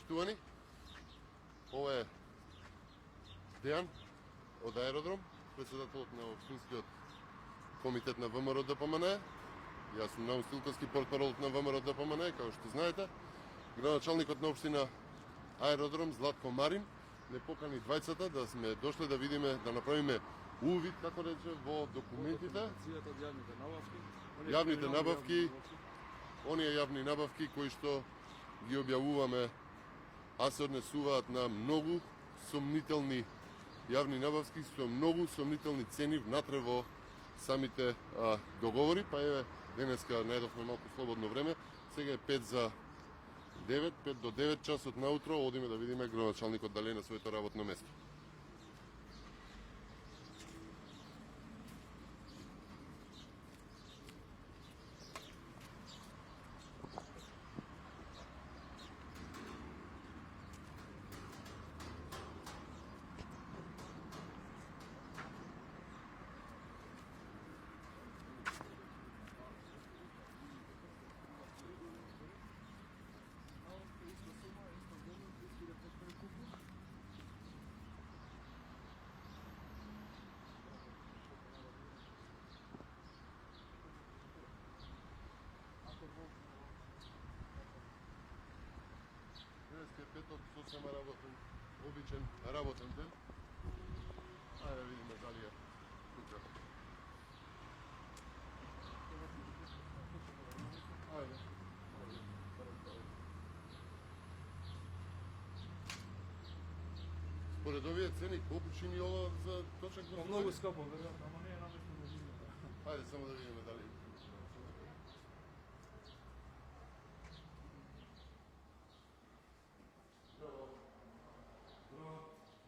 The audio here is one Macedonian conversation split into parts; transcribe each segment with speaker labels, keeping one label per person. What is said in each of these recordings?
Speaker 1: почитувани. Ова е Дејан од Аеродром, председателот на Општинскиот комитет на ВМРО ДПМН. Јас сум Наум Стилковски, портпарол на ВМРО ДПМН, како што знаете. Градоначалникот на општина Аеродром Златко Марин не покани двајцата да сме дошле да видиме, да направиме увид, како рече, во документите. Јавните набавки, оние јавни набавки кои што ги објавуваме, а се однесуваат на многу сомнителни јавни набавки со многу сомнителни цени внатре во самите договори, па еве денеска најдовме малку слободно време. Сега е 5 до 9 часот наутро, одиме да видиме градоначалникот дали е на своето работно место. Денеска е петок, сосема работен, обичен работен ден. Ајде видиме дали е тука. Ајде. Според овие цени, колку чини ова за точак?
Speaker 2: Многу скапо, веројатно, ама не е наместено за живота.
Speaker 1: Ајде само да видиме дали.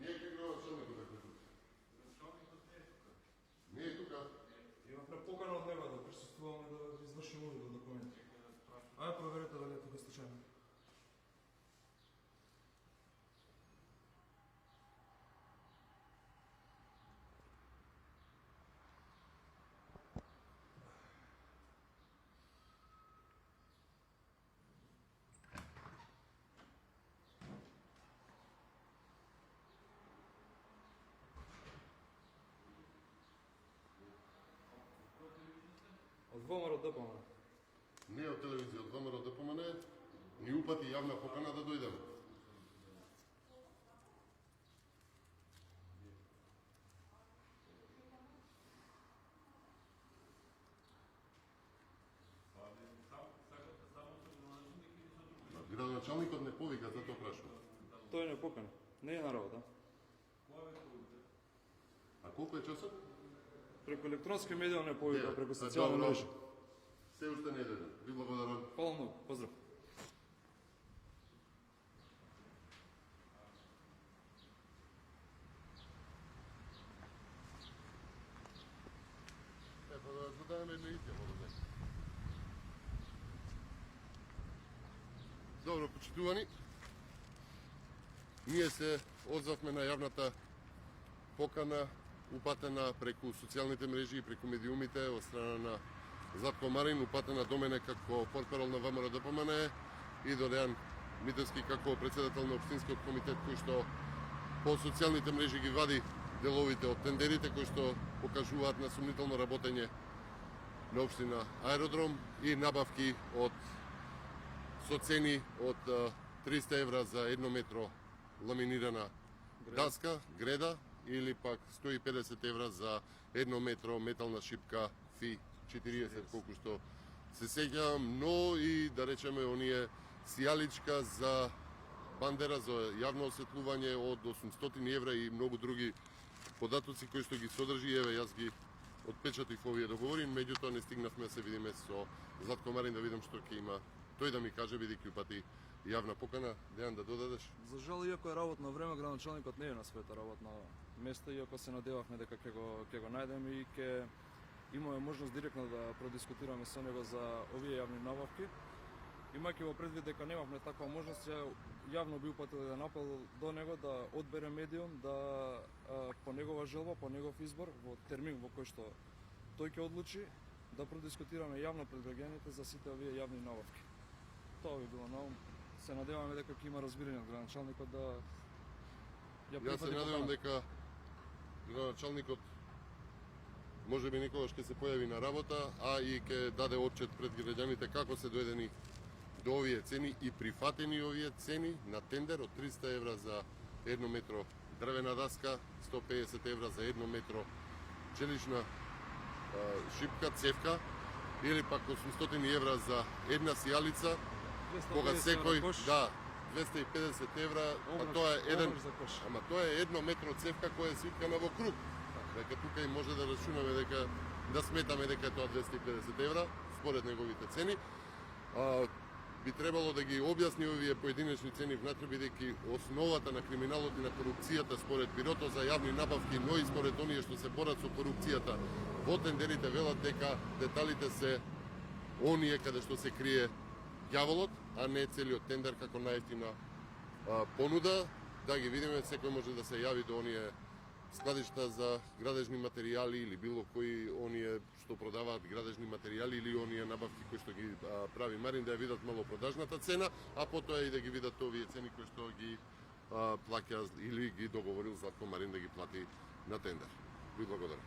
Speaker 1: Не е кај градоначалникот е тука.
Speaker 2: Градоначалникот не е тука.
Speaker 1: Не е тука.
Speaker 2: Имавме покана од него да присуствуваме да извршиме увид од документи. Ајде проверете дали е тука случајно. Од ВМРО ДПМН.
Speaker 1: Не од телевизија, од ВМРО ДПМН, ни упати јавна покана да дојдеме. Градоначалникот не повика, затоа прашувам.
Speaker 2: Тој не покана. Не е на работа.
Speaker 1: А колку е часот?
Speaker 2: Преку електронски медија не повика,
Speaker 1: Е,
Speaker 2: преку социјални
Speaker 1: добро.
Speaker 2: мрежи.
Speaker 1: Се уште не е деден. Ви благодарам.
Speaker 2: Фала многу. Поздрав.
Speaker 1: Па да зададеме една изјава до него. Добро, почитувани. Ние се одзавме на јавната покана упатена преку социјалните мрежи и преку медиумите од страна на Златко Марин, упатена до мене како портпарол на ВМРО ДПМН и до Дејан Митевски како председател на Општинскиот комитет, кој што по социјалните мрежи ги вади деловите од тендерите кои што покажуваат на сумнително работење на општина Аеродром и набавки со цени од 300 евра за 1 метро ламинирана даска, греда, или пак 150 евра за 1 метро метална шипка FI 40, колку што се сеќавам, но и да речеме оние сијаличка за бандера за јавно осветлување од 800 евра и многу други податоци кои што ги содржи. Еве, јас ги отпечатив овие договори, меѓутоа не стигнавме да се видиме со Златко Марин да видам што ќе има тој да ми каже, бидејќи упати јавна покана. Дејан, да додадеш?
Speaker 2: За жал, иако е работно време, градоначалникот не е на своето работно место, иако се надевавме дека ќе го најдеме и ќе имаме можност директно да продискутираме со него за овие јавни набавки. Имајќи во предвид дека немавме таква можност, јавно би упатил еден апел до него да одбере медиум, да по негова желба, по негов избор, во термин во кој што тој ќе одлучи, да продискутираме јавно пред граѓаните за сите овие јавни набавки. Тоа би било на ум. се надеваме дека ќе има разбирање од градоначалникот да ја
Speaker 1: Јас се
Speaker 2: прифати
Speaker 1: надевам
Speaker 2: поканата.
Speaker 1: дека градоначалникот може би никогаш ќе се појави на работа, а и ќе даде отчет пред граѓаните како се дојдени до овие цени и прифатени овие цени на тендер од 300 евра за 1 метро дрвена даска, 150 евра за 1 метро челична шипка, цевка, или пак 800 евра за една сијалица, кога
Speaker 2: 250 евра
Speaker 1: секој,
Speaker 2: кош,
Speaker 1: да, 250 евра, па
Speaker 2: оброк-
Speaker 1: тоа е еден,
Speaker 2: оброк за кош.
Speaker 1: ама тоа е 1 метро цевка која е свиткана во круг. Дека тука и може да рачунаме дека да сметаме дека е тоа 250 евра според неговите цени. Би требало да ги објасни овие поединечни цени внатре, бидејќи основата на криминалот и на корупцијата според Бирото за јавни набавки, но и според оние што се борат со корупцијата во тендерите, велат дека деталите се оние каде што се крие ѓаволот, а не целиот тендер како најефтина понуда. Да ги видиме, секој може да се јави до оние складишта за градежни материјали или било кои оние што продаваат градежни материјали или оние набавки кои што ги прави Марин, да ја видат малопродажната цена, а потоа и да ги видат овие цени кои што ги плаќа или ги договорил Златко Марин да ги плати на тендер. Ви благодарам.